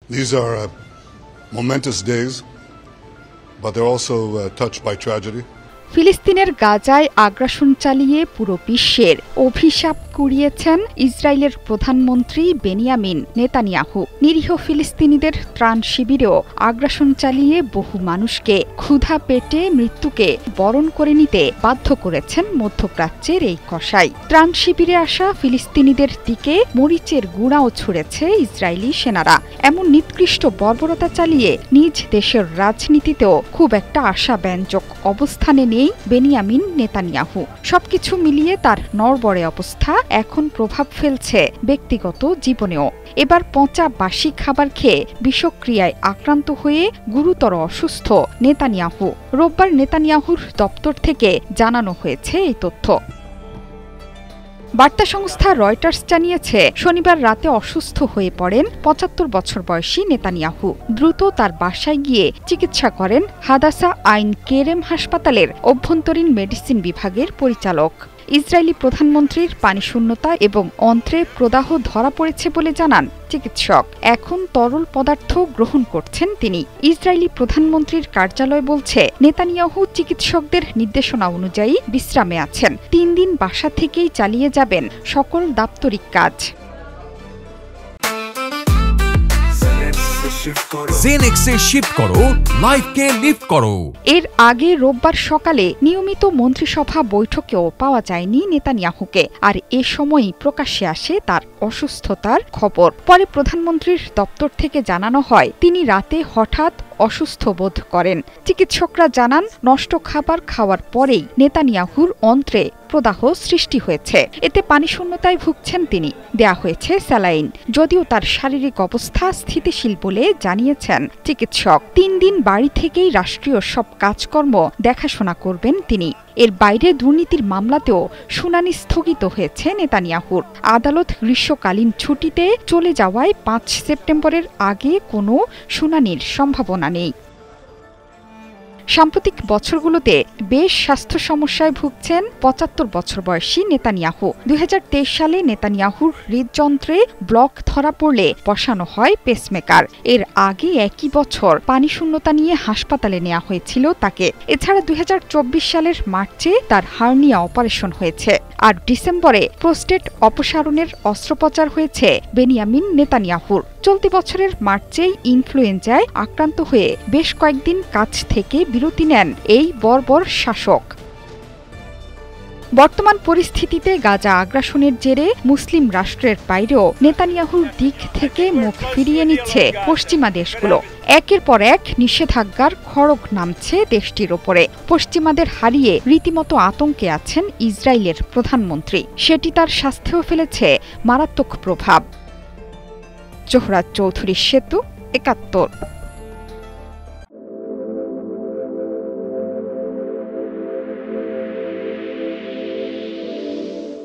These are momentous days, but they're also touched by tragedy. ফিলিস্তিনের গাজায় আগ্রাসন চালিয়ে পুরো বিশ্বের অভিশাপ কুড়িয়েছেন ইসরায়েলের প্রধানমন্ত্রী বেনিয়ামিন নেতানিয়াহু। নিরীহ ফিলিস্তিনিদের ত্রাণ শিবিরেও আগ্রাসন চালিয়ে বহু মানুষকে ক্ষুধা পেটে মৃত্যুকে বরণ করে নিতে বাধ্য করেছেন মধ্যপ্রাচ্যের এই কসাই। ত্রাণ শিবিরে আসা ফিলিস্তিনিদের দিকে মরিচের গুঁড়াও ছুঁড়েছে ইসরায়েলি সেনারা। এমন নিকৃষ্ট বর্বরতা চালিয়ে নিজ দেশের রাজনীতিতেও খুব একটা আশাব্যঞ্জক অবস্থানে নেই বেনিয়ামিন নেতানিয়াহু। সবকিছু মিলিয়ে তার নড়বড়ে অবস্থা এখন প্রভাব ফেলছে ব্যক্তিগত জীবনেও। এবার পচা বাসি খাবার খেয়ে বিষক্রিয়ায় আক্রান্ত হয়ে গুরুতর অসুস্থ নেতানিয়াহু। রোববার নেতানিয়াহুর দপ্তর থেকে জানানো হয়েছে এই তথ্য। বার্তা সংস্থা রয়টার্স জানিয়েছে, শনিবার রাতে অসুস্থ হয়ে পড়েন ৭৫ বছর বয়সী নেতানিয়াহু। দ্রুত তার বাসায় গিয়ে চিকিৎসা করেন হাদাসা আইন কেরেম হাসপাতালের অভ্যন্তরীণ মেডিসিন বিভাগের পরিচালক। ইসরায়েলি প্রধানমন্ত্রীর পানিশূন্যতা এবং অন্ত্রে প্রদাহ ধরা পড়েছে বলে জানান চিকিৎসক। এখন তরল পদার্থ গ্রহণ করছেন তিনি। ইসরায়েলি প্রধানমন্ত্রীর কার্যালয় বলছে, নেতানিয়াহু চিকিৎসকদের নির্দেশনা অনুযায়ী বিশ্রামে আছেন। ৩ দিন বাসা থেকেই চালিয়ে যাবেন সকল দাপ্তরিক কাজ। জেনেক্সে শিফট করো, লাইফকে লিফট করো। এর আগে রোববার সকালে নিয়মিত মন্ত্রিসভা বৈঠকেও পাওয়া যায়নি নেতানিয়াহুকে। আর এ সময়ই প্রকাশ্যে আসে তার অসুস্থতার খবর। পরে প্রধানমন্ত্রীর দপ্তর থেকে জানানো হয়, তিনি রাতে হঠাৎ অসুস্থ বোধ করেন। চিকিৎসকরা জানান, নষ্ট খাবার খাওয়ার পরেই নেতানিয়াহুর অন্ত্রে প্রদাহ সৃষ্টি হয়েছে। এতে পানিশূন্যতায় ভুগছেন তিনি। দেয়া হয়েছে স্যালাইন। যদিও তার শারীরিক অবস্থা স্থিতিশীল বলে জানিয়েছেন চিকিৎসক। ৩ দিন বাড়ি থেকেই রাষ্ট্রীয় সব কাজকর্ম দেখাশোনা করবেন তিনি। এর বাইরে দুর্নীতির মামলাতেও শুনানি স্থগিত হয়েছে নেতানিয়াহুর। আদালত গ্রীষ্মকালীন ছুটিতে চলে যাওয়ায় ৫ সেপ্টেম্বরের আগে কোনো শুনানির সম্ভাবনা নেই। সাম্প্রতিক বছরগুলোতে বেশ স্বাস্থ্য সমস্যায় ভুগছেন ৭৫ বছর বয়সী নেতানিয়াহু। ২০২৩ সালে নেতানিয়াহুর হৃদযন্ত্রে ব্লক ধরা পড়লে বসানো হয় পেসমেকার। এর আগে একই বছর পানিশূন্যতা নিয়ে হাসপাতালে নেওয়া হয়েছিল তাকে। এছাড়া ২০২৪ সালের মার্চে তার হার্নিয়া অপারেশন হয়েছে। আর ডিসেম্বরে প্রোস্টেট অপসারণের অস্ত্রোপচার হয়েছে বেনিয়ামিন নেতানিয়াহুর। চলতি বছরের মার্চেই ইনফ্লুয়েঞ্জায় আক্রান্ত হয়ে বেশ কয়েকদিন কাজ থেকে বিরতি নেন এই বর্বর শাসক। বর্তমান পরিস্থিতিতে গাজা আগ্রাসনের জেরে মুসলিম রাষ্ট্রের বাইরেও নেতানিয়াহুর দিক থেকে মুখ ফিরিয়ে নিচ্ছে পশ্চিমা দেশগুলো। একের পর এক নিষেধাজ্ঞার খড়গ নামছে দেশটির ওপরে। পশ্চিমাদের হারিয়ে রীতিমতো আতঙ্কে আছেন ইসরায়েলের প্রধানমন্ত্রী। সেটি তার স্বাস্থ্যেও ফেলেছে মারাত্মক প্রভাব। জোহরা চৌধুরী সেতু, ৭১।